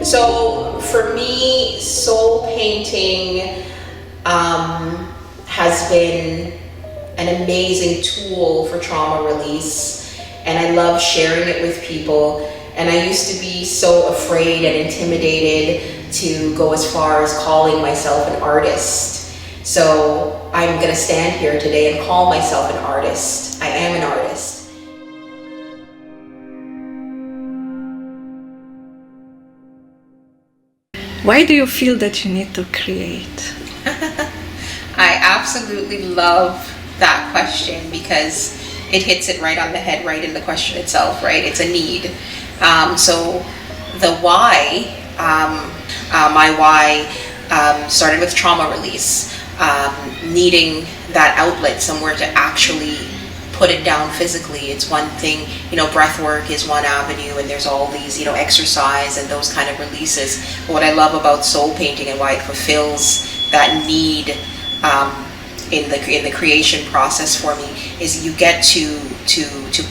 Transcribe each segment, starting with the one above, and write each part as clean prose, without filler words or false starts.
So for me, soul painting has been an amazing tool for trauma release, and I love sharing it with people. And I used to be so afraid and intimidated to go as far as calling myself an artist. So I'm gonna stand here today and call myself an artist. I am an artist. Why do you feel that you need to create? I absolutely love that question because it hits it right on the head, right in the question itself, right? It's a need. So the why, my why started with trauma release, needing that outlet somewhere to actually put it down physically. It's one thing, breath work is one avenue, and there's all these, exercise and those kind of releases. But what I love about soul painting and why it fulfills that need in the creation process for me is you get to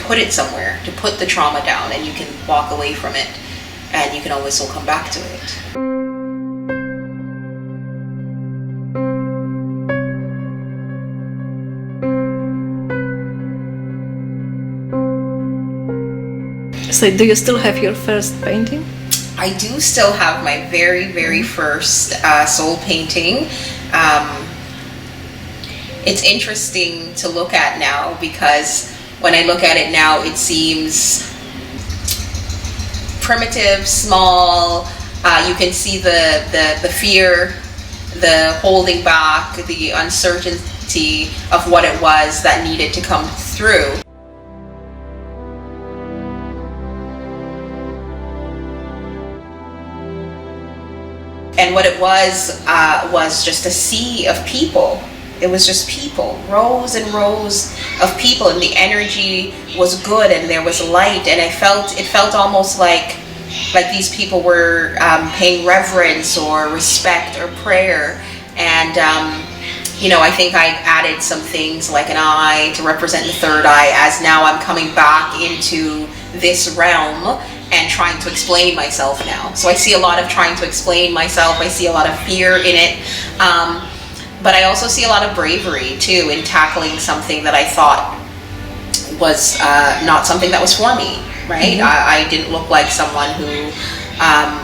put it somewhere, to put the trauma down, and you can walk away from it, and you can always still come back to it. So do you still have your first painting? I do still have my very, very first soul painting. It's interesting to look at now because when I look at it now, it seems primitive, small. You can see the fear, the holding back, the uncertainty of what it was that needed to come through. And what it was just a sea of people. It was just people, rows and rows of people, and the energy was good, and there was light, and it felt almost like these people were paying reverence or respect or prayer. And I think I added some things like an eye to represent the third eye, as now I'm coming back into this realm and trying to explain myself now. So I see a lot of trying to explain myself. I see a lot of fear in it. But I also see a lot of bravery too in tackling something that I thought was not something that was for me, right? Mm-hmm. I didn't look like someone who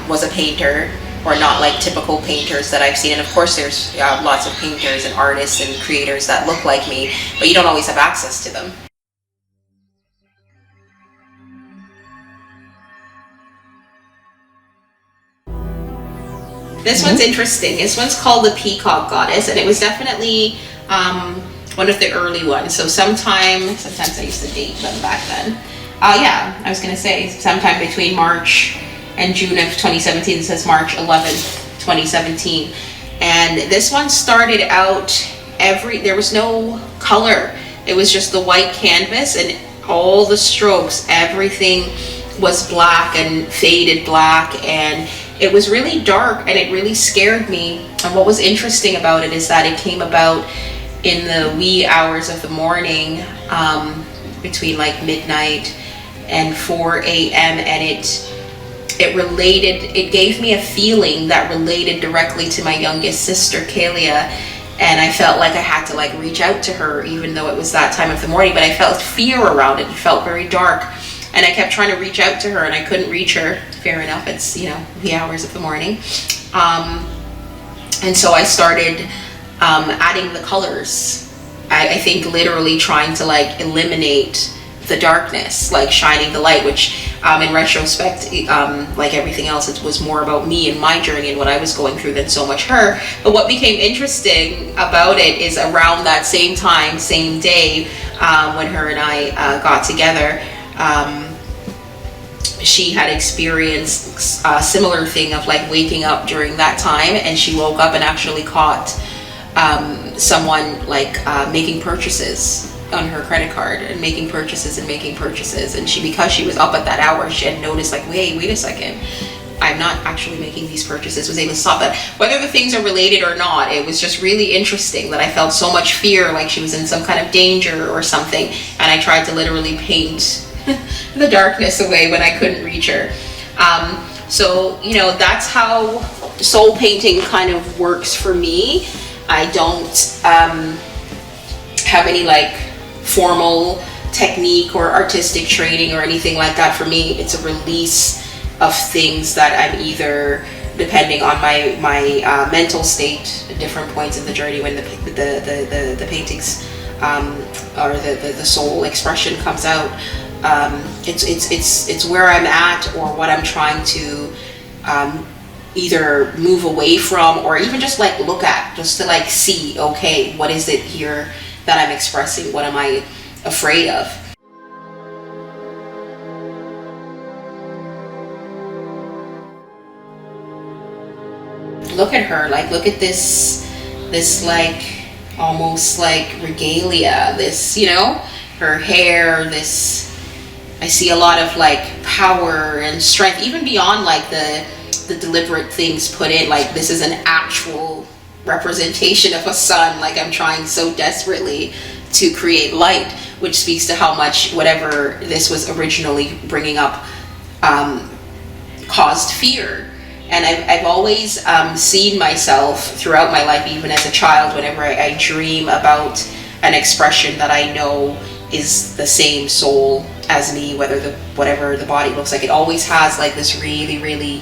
was a painter, or not like typical painters that I've seen. And of course there's lots of painters and artists and creators that look like me, but you don't always have access to them. This one's interesting. This one's called the Peacock Goddess, and it was definitely one of the early ones. So sometimes I used to date them back then. I was gonna say sometime between March and June of 2017. It says March 11th, 2017. And this one started out there was no color. It was just the white canvas and all the strokes, everything was black and faded black, and it was really dark, and it really scared me. And what was interesting about it is that it came about in the wee hours of the morning, between like midnight and 4 a.m. and it gave me a feeling that related directly to my youngest sister, Kalia. And I felt like I had to like reach out to her, even though it was that time of the morning, but I felt fear around it. It felt very dark. And I kept trying to reach out to her, and I couldn't reach her. Fair enough, it's, the hours of the morning. And so I started adding the colors. I think literally trying to like eliminate the darkness, like shining the light, which in retrospect, like everything else, it was more about me and my journey and what I was going through than so much her. But what became interesting about it is around that same time, same day, when her and I got together, she had experienced a similar thing of like waking up during that time, and she woke up and actually caught someone like making purchases on her credit card and making purchases. And because she was up at that hour, she had noticed like, wait a second, I'm not actually making these purchases, was able to stop that. Whether the things are related or not, it was just really interesting that I felt so much fear, like she was in some kind of danger or something, and I tried to literally paint the darkness away when I couldn't reach her. So, you know, that's how soul painting kind of works for me. I don't have any like formal technique or artistic training or anything like that. For me, it's a release of things that I'm either, depending on my mental state at different points in the journey when the paintings or the soul expression comes out, it's where I'm at or what I'm trying to either move away from or even just like look at, just to like see, okay, what is it here that I'm expressing? What am I afraid of? Look at her, like, look at this like almost like regalia, this, you know, her hair, this, I see a lot of like power and strength, even beyond like the deliberate things put in. Like, this is an actual representation of a sun. Like, I'm trying so desperately to create light, which speaks to how much whatever this was originally bringing up caused fear. And I've always seen myself throughout my life, even as a child, whenever I dream about an expression that I know is the same soul as me, whatever the body looks like, it always has like this really, really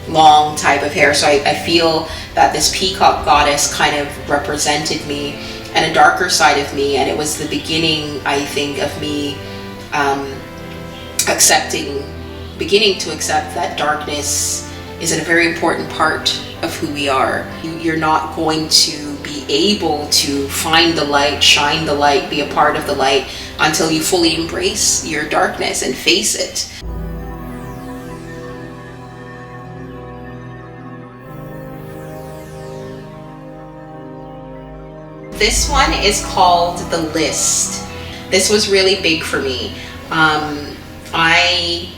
long type of hair. So I feel that this peacock goddess kind of represented me and a darker side of me, and it was the beginning, I think, of me beginning to accept that darkness is a very important part of who we are. You're not going to be able to find the light, shine the light, be a part of the light until you fully embrace your darkness and face it. This one is called The List. This was really big for me. I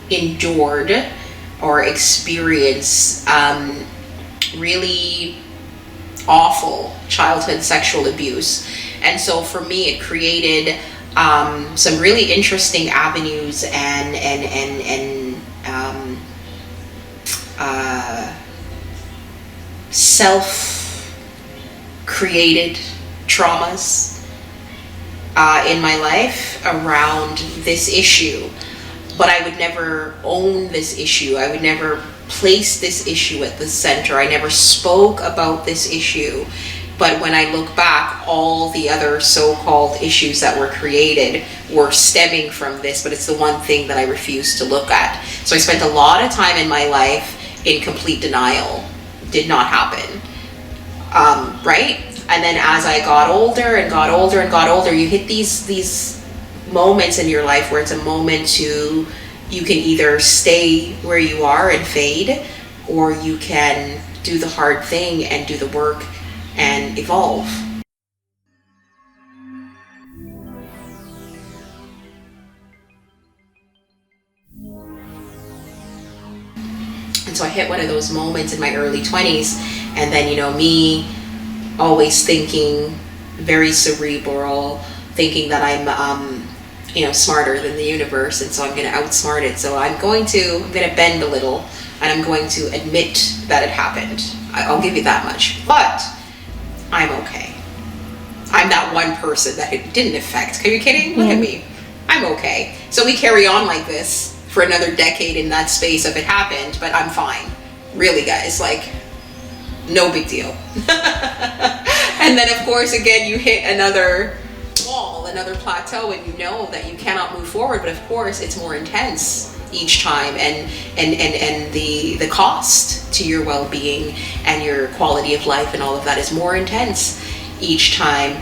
endured or experienced really awful childhood sexual abuse. And so for me, it created some really interesting avenues and self-created traumas in my life around this issue. But I would never own this issue. I would never place this issue at the center. I never spoke about this issue. But when I look back, all the other so-called issues that were created were stemming from this, but it's the one thing that I refused to look at. So I spent a lot of time in my life in complete denial. Did not happen. Right? And then as I got older and got older and got older, you hit these moments in your life where it's a moment you can either stay where you are and fade, or you can do the hard thing and do the work and evolve. And so I hit one of those moments in my early 20s, and then, you know, me always thinking very cerebral, thinking that I'm smarter than the universe, and so I'm going to outsmart it. So I'm going to bend a little, and I'm going to admit that it happened. I'll give you that much. But I'm okay. I'm that one person that it didn't affect. Are you kidding? Look at me. I'm okay. So we carry on like this for another decade in that space of it happened, but I'm fine. Really, guys, like, no big deal. And then, of course, again, you hit another wall, another plateau, and you know that you cannot move forward. But of course, it's more intense each time, and the cost to your well-being and your quality of life and all of that is more intense each time.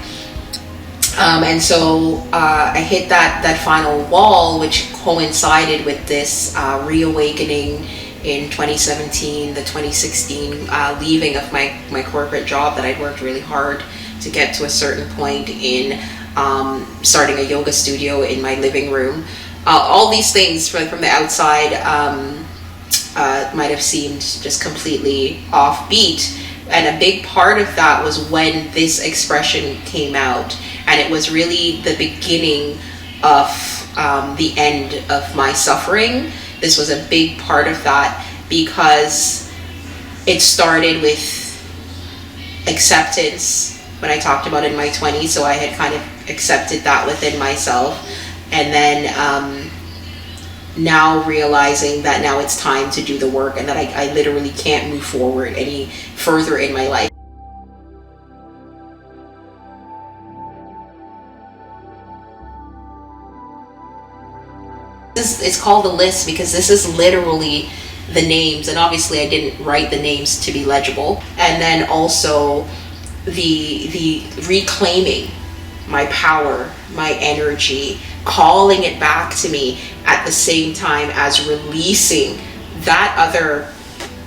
And so I hit that final wall, which coincided with this reawakening in 2017, the 2016 leaving of my corporate job that I'd worked really hard to get to a certain point in starting a yoga studio in my living room. All these things from the outside might have seemed just completely offbeat. And a big part of that was when this expression came out. And it was really the beginning of the end of my suffering. this was a big part of that, because it started with acceptance when I talked about in my 20s. So I had kind of accepted that within myself, and then now realizing that now it's time to do the work, and that I literally can't move forward any further in my life. It's called a list because this is literally the names, and obviously I didn't write the names to be legible. And then also the reclaiming my power, my energy, calling it back to me at the same time as releasing that other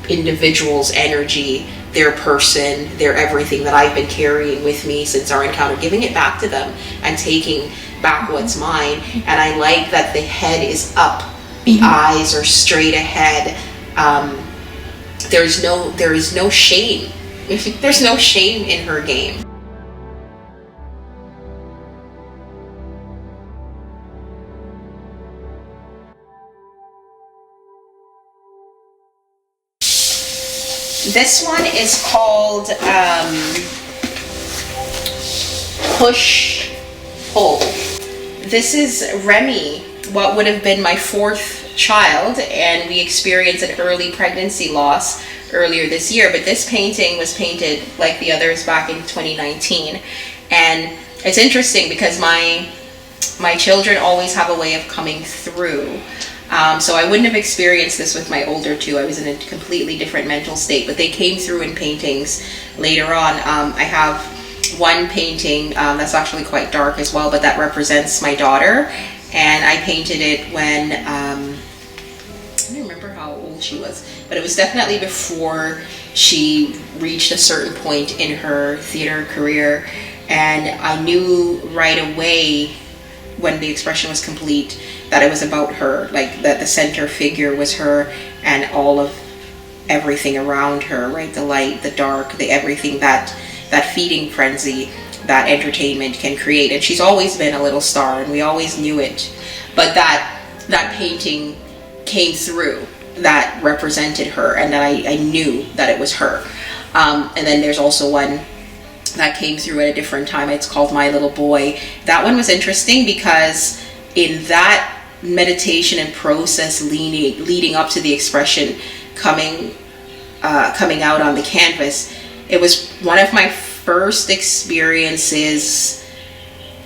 individual's energy, their person, their everything that I've been carrying with me since our encounter, giving it back to them and taking back what's mine. And I like that the head is up, the eyes are straight ahead. There is no shame. There's no shame in her game. This one is called Push Pull. This is Remy, what would have been my fourth child, and we experienced an early pregnancy loss earlier this year. But this painting was painted like the others back in 2019, and it's interesting because my children always have a way of coming through. So I wouldn't have experienced this with my older two. I was in a completely different mental state, but they came through in paintings later on. I have one painting that's actually quite dark as well, but that represents my daughter, and I painted it when I don't remember how old she was, but it was definitely before she reached a certain point in her theater career, and I knew right away when the expression was complete that it was about her, like that the center figure was her, and all of everything around her, right? The light, the dark, the everything that feeding frenzy that entertainment can create. And she's always been a little star, and we always knew it. But that painting came through, that represented her, and that I knew that it was her. And then there's also one that came through at a different time. It's called My Little Boy. That one was interesting because in that meditation and process leading up to the expression coming out on the canvas, it was one of my first experiences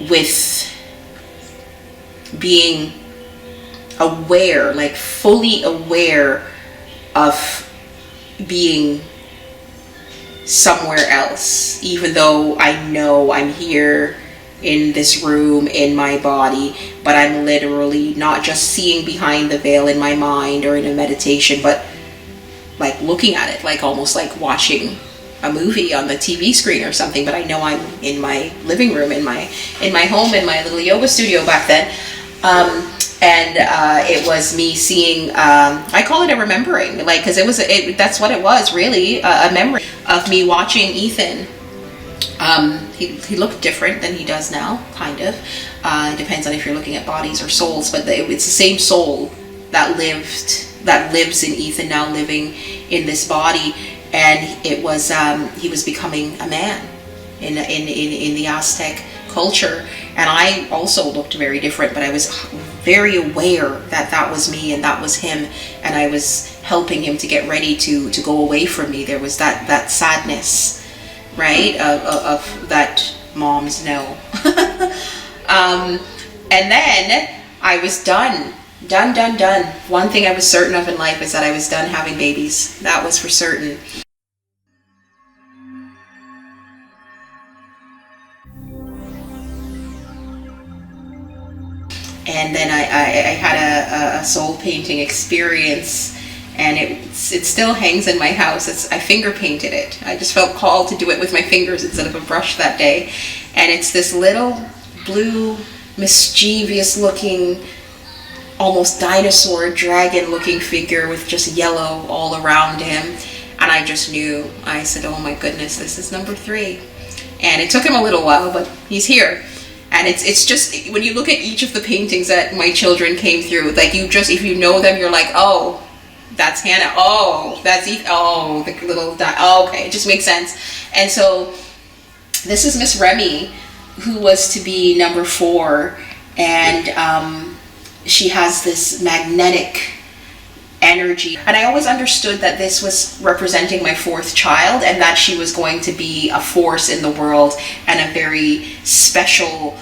with being aware, like fully aware of being somewhere else, even though I know I'm here in this room in my body, but I'm literally not just seeing behind the veil in my mind or in a meditation, but like looking at it, like almost like watching a movie on the TV screen or something. But I know I'm in my living room, in my home, in my little yoga studio back then. And it was me seeing, I call it a remembering, like, because that's what it was, really, a memory of me watching Ethan. He looked different than he does now, kind of. It depends on if you're looking at bodies or souls, but it's the same soul that lives in Ethan, now living in this body. And it was he was becoming a man in the Aztec culture, and I also looked very different, but I was very aware that that was me and that was him, and I was helping him to get ready to go away from me. There was that sadness, right, of that moms know. And then I was done. One thing I was certain of in life is that I was done having babies. That was for certain. And then I had a soul painting experience, and it still hangs in my house. I finger painted it. I just felt called to do it with my fingers instead of a brush that day. And it's this little blue, mischievous looking, almost dinosaur dragon looking figure with just yellow all around him. And I just knew. I said, oh my goodness, this is number 3. And it took him a little while, but he's here. And it's just, when you look at each of the paintings that my children came through, like, you just, if you know them, you're like, oh, that's Hannah. Oh, that's Eve. Oh, the little dot. Oh, okay, it just makes sense. And so this is Miss Remy, who was to be number 4, and she has this magnetic energy. And I always understood that this was representing my 4th child, and that she was going to be a force in the world and a very special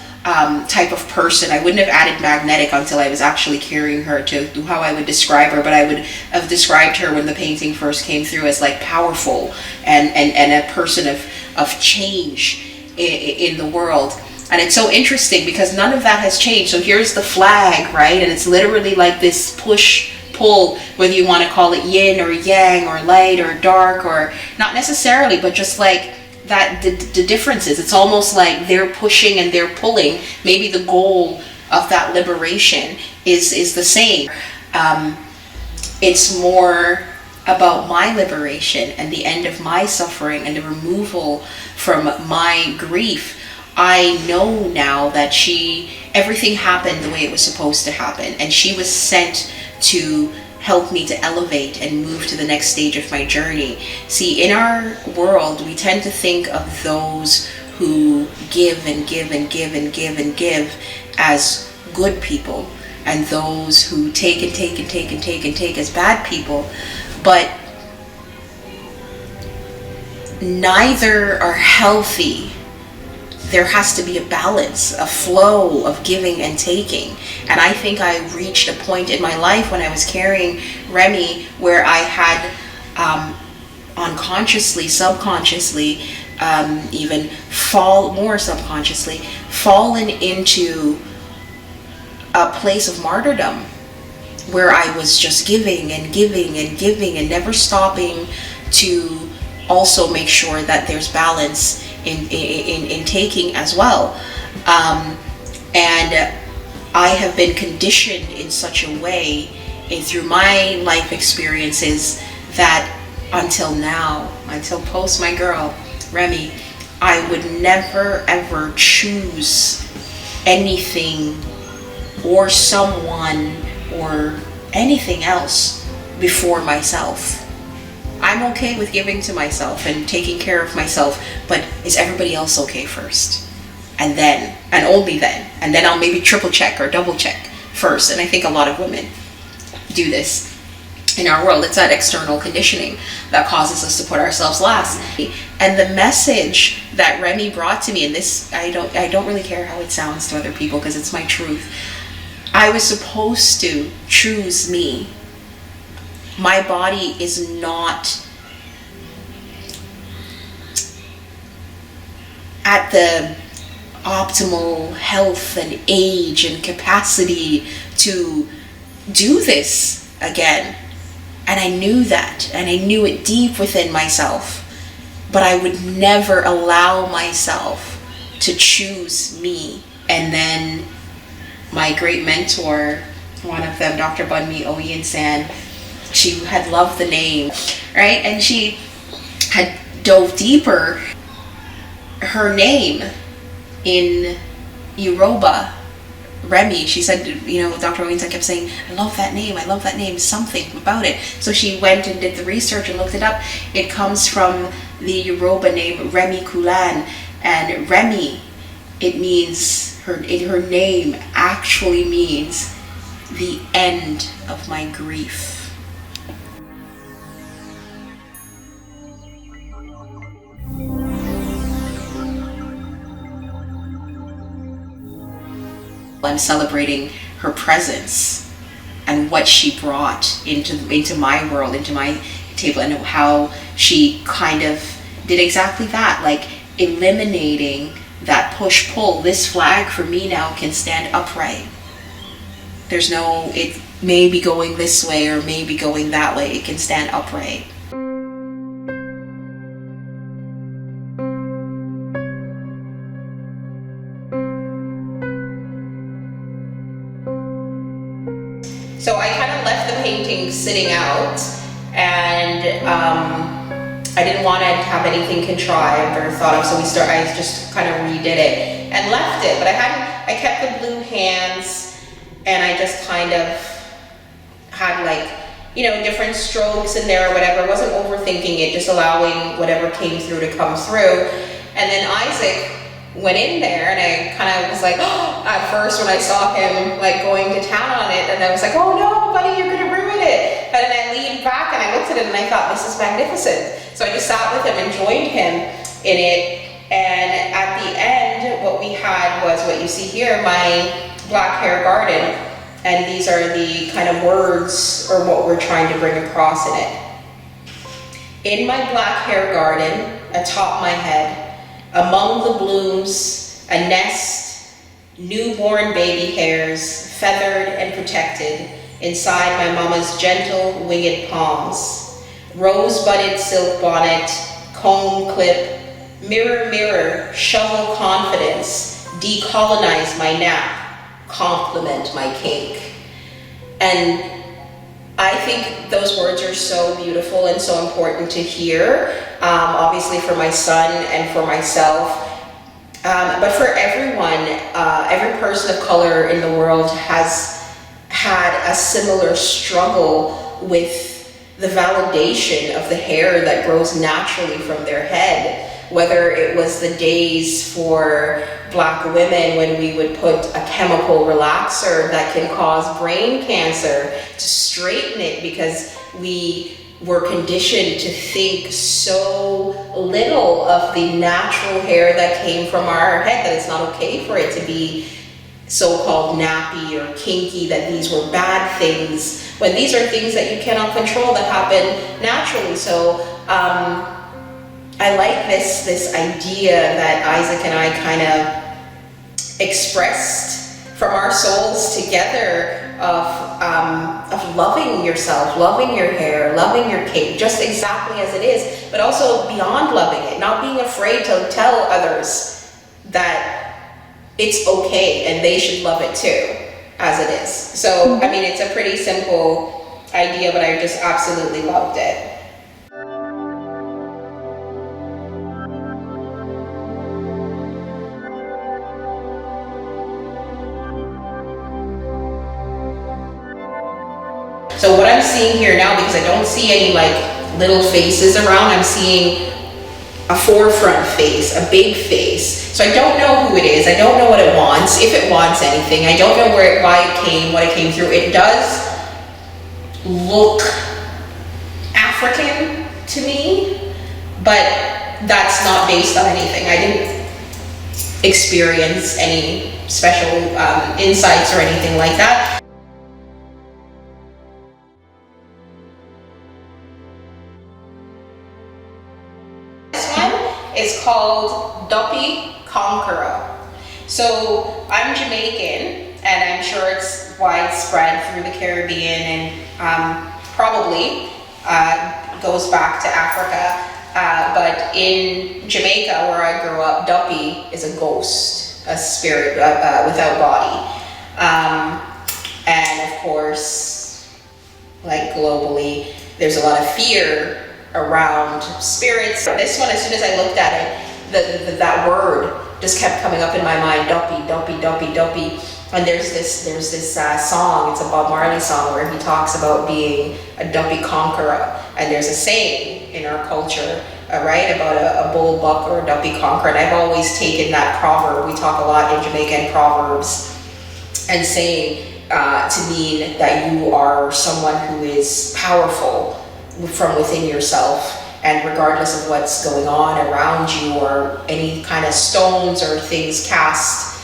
type of person. I wouldn't have added magnetic until I was actually carrying her to how I would describe her, but I would have described her when the painting first came through as like powerful and a person of change in the world. And it's so interesting because none of that has changed. So here's the flag, right? And it's literally like this push pull, whether you want to call it yin or yang or light or dark, or not necessarily, but just like that, the differences. It's almost like they're pushing and they're pulling. Maybe the goal of that liberation is the same. It's more about my liberation and the end of my suffering and the removal from my grief. I know now that everything happened the way it was supposed to happen, and she was sent to help me to elevate and move to the next stage of my journey. See, in our world, we tend to think of those who give and give and give and give and give as good people, and those who take and take and take and take and take as bad people. But neither are healthy. There has to be a balance, a flow of giving and taking. And I think I reached a point in my life when I was carrying Remy where I had unconsciously, subconsciously, even more subconsciously, fallen into a place of martyrdom where I was just giving and giving and giving and never stopping to also make sure that there's balance in taking as well. And I have been conditioned in such a way through my life experiences that until now, until post my girl Remy, I would never ever choose anything or someone or anything else before myself. I'm okay with giving to myself and taking care of myself, but is everybody else okay first? And then, and only then, and then I'll maybe triple check or double check first. And I think a lot of women do this in our world. It's that external conditioning that causes us to put ourselves last. And the message that Remy brought to me, and this, I don't really care how it sounds to other people because it's my truth. I was supposed to choose me. My body is not at the optimal health and age and capacity to do this again. And I knew that, and I knew it deep within myself, but I would never allow myself to choose me. And then my great mentor, one of them, Dr. Bunmi Oyen San, she had loved the name, right? And she had dove deeper. Her name in Yoruba, Remy, she said, you know, Dr. Oyen San kept saying, I love that name, something about it. So she went and did the research and looked it up. It comes from the Yoruba name Remy Kulan, and Remy, it means, her name actually means the end of my grief. I'm celebrating her presence and what she brought into my world, into my table, and how she kind of did exactly that, like eliminating that push-pull. This flag for me now can stand upright. There's no, it may be going this way or may be going that way. It can stand upright. So I kind of left the painting sitting out, and I didn't want to have anything contrived or thought of, so I just kind of redid it. and left it. But I kept the blue hands, and I just kind of had like, you know, different strokes in there or whatever. I wasn't overthinking it, just allowing whatever came through to come through. And then Isaac went in there, and I kind of was like, oh, at first when I saw him like going to town on it, and I was like, oh no, buddy, you're gonna ruin it. And then I leaned back and I looked at it and I thought, this is magnificent. So I just sat with him and joined him in it. And at the end, what we had was what you see here, my black hair garden. And these are the kind of words or what we're trying to bring across in it. In my black hair garden, atop my head, among the blooms, a nest, newborn baby hairs, feathered and protected, inside my mama's gentle winged palms. Rose-budded silk bonnet, comb clip, mirror, mirror, shovel confidence, decolonize my nap, compliment my cake. And I think those words are so beautiful and so important to hear, obviously for my son and for myself, but for everyone. Every person of color in the world has had a similar struggle with the validation of the hair that grows naturally from their head. Whether it was the days for Black women when we would put a chemical relaxer that can cause brain cancer to straighten it because we were conditioned to think so little of the natural hair that came from our head, that it's not okay for it to be so-called nappy or kinky, that these were bad things, when these are things that you cannot control that happen naturally. So I like this idea that Isaac and I kind of expressed from our souls together of loving yourself, loving your hair, loving your cake, just exactly as it is, but also beyond loving it, not being afraid to tell others that it's okay and they should love it too, as it is. So, I mean, it's a pretty simple idea, but I just absolutely loved it. So what I'm seeing here now, because I don't see any like little faces around, I'm seeing a forefront face, a big face. So I don't know who it is. I don't know what it wants, if it wants anything. I don't know why it came, what it came through. It does look African to me, but that's not based on anything. I didn't experience any special insights or anything like that. It's called Duppy Conqueror. So I'm Jamaican, and I'm sure it's widespread through the Caribbean and probably goes back to Africa. But in Jamaica, where I grew up, Duppy is a ghost, a spirit without body. And of course, like globally, there's a lot of fear around spirits. This one, as soon as I looked at it, that word just kept coming up in my mind, Duppy, Duppy, Duppy, Duppy. And there's this song, it's a Bob Marley song, where he talks about being a Duppy conqueror. And there's a saying in our culture, right, about a bull buck or a Duppy conqueror. And I've always taken that proverb, we talk a lot in Jamaican proverbs, and saying to mean that you are someone who is powerful from within yourself, and regardless of what's going on around you or any kind of stones or things cast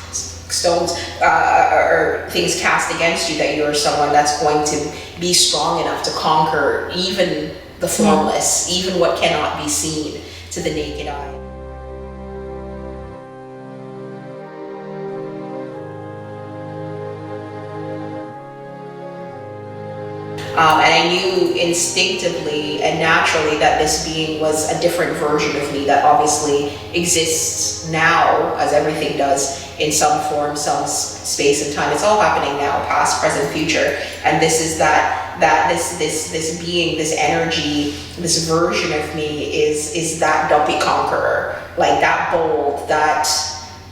against you, that you're someone that's going to be strong enough to conquer even the formless, even what cannot be seen to the naked eye. And I knew instinctively and naturally that this being was a different version of me that obviously exists now, as everything does, in some form, some space and time. It's all happening now, past, present, future. And this is this being, this energy, this version of me is that Duppy conqueror, like that bold, that,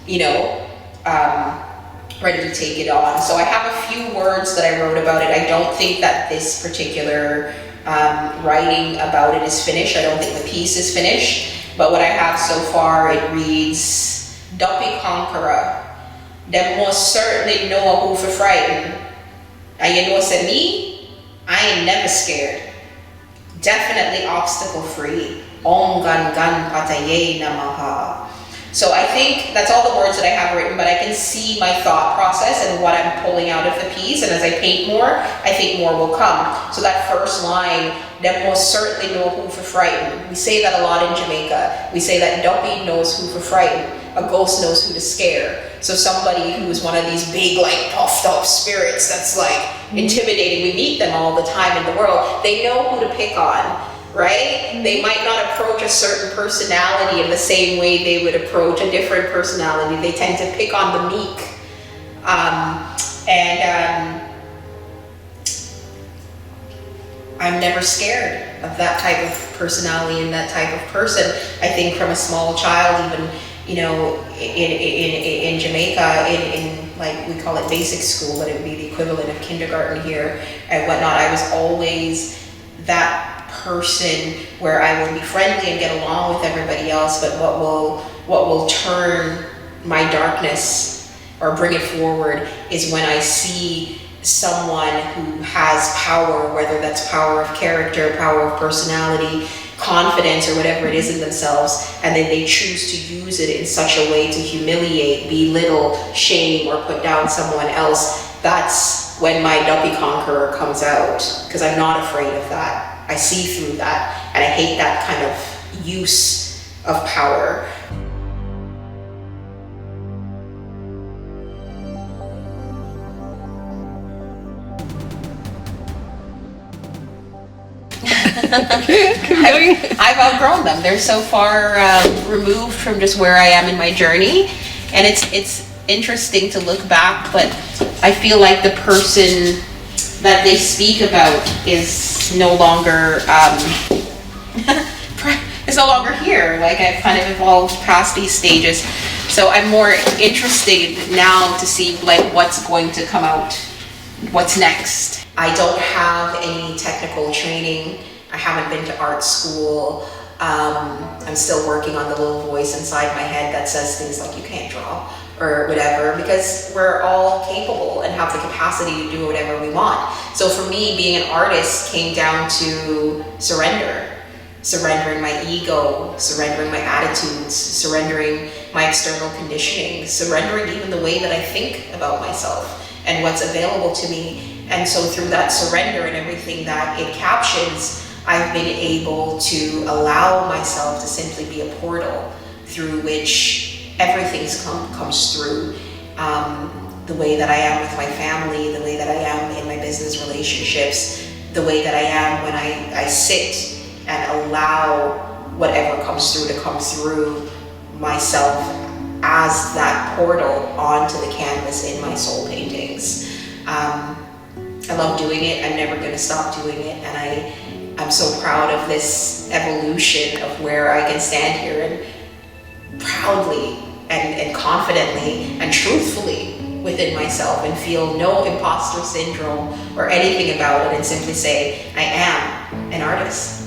you know, ready to take it on. So I have a few words that I wrote about it. I don't think that this particular writing about it is finished. I don't think the piece is finished. But what I have so far, it reads, Duppy Conqueror, them most certainly know who for frighten. And you know say me, I ain't never scared. Definitely obstacle free. Om gan gan pataye namaha. So I think that's all the words that I have written, but I can see my thought process and what I'm pulling out of the piece. And as I paint more, I think more will come. So that first line, them most certainly know who for frighten. We say that a lot in Jamaica. We say that Duppy knows who for frighten. A ghost knows who to scare. So somebody who is one of these big, like, puffed up spirits that's like intimidating, we meet them all the time in the world. They know who to pick on. Right? They might not approach a certain personality in the same way they would approach a different personality. They tend to pick on the meek. I'm never scared of that type of personality and that type of person. I think from a small child, even, you know, in Jamaica, in like we call it basic school, but it would be the equivalent of kindergarten here and whatnot, I was always that person where I will be friendly and get along with everybody else, but what will turn my darkness or bring it forward is when I see someone who has power, whether that's power of character, power of personality, confidence, or whatever it is in themselves, and then they choose to use it in such a way to humiliate, belittle, shame, or put down someone else. That's when my Duppy Conqueror comes out, because I'm not afraid of that. I see through that, and I hate that kind of use of power. I've outgrown them. They're so far removed from just where I am in my journey, and it's interesting to look back, but I feel like the person that they speak about is no longer is no longer here. Like, I've kind of evolved past these stages, so I'm more interested now to see like what's going to come out, what's next. I don't have any technical training. I haven't been to art school. I'm still working on the little voice inside my head that says things like, you can't draw or whatever, because we're all capable and have the capacity to do whatever we want. So for me, being an artist came down to surrendering my ego, surrendering my attitudes, surrendering my external conditioning, surrendering even the way that I think about myself and what's available to me. And so through that surrender and everything that it captions, I've been able to allow myself to simply be a portal through which everything comes through. The way that I am with my family, the way that I am in my business relationships, the way that I am when I sit and allow whatever comes through to come through myself as that portal onto the canvas in my soul paintings. I love doing it. I'm never going to stop doing it, and I'm so proud of this evolution of where I can stand here and proudly and confidently and truthfully within myself and feel no imposter syndrome or anything about it, and simply say, I am an artist.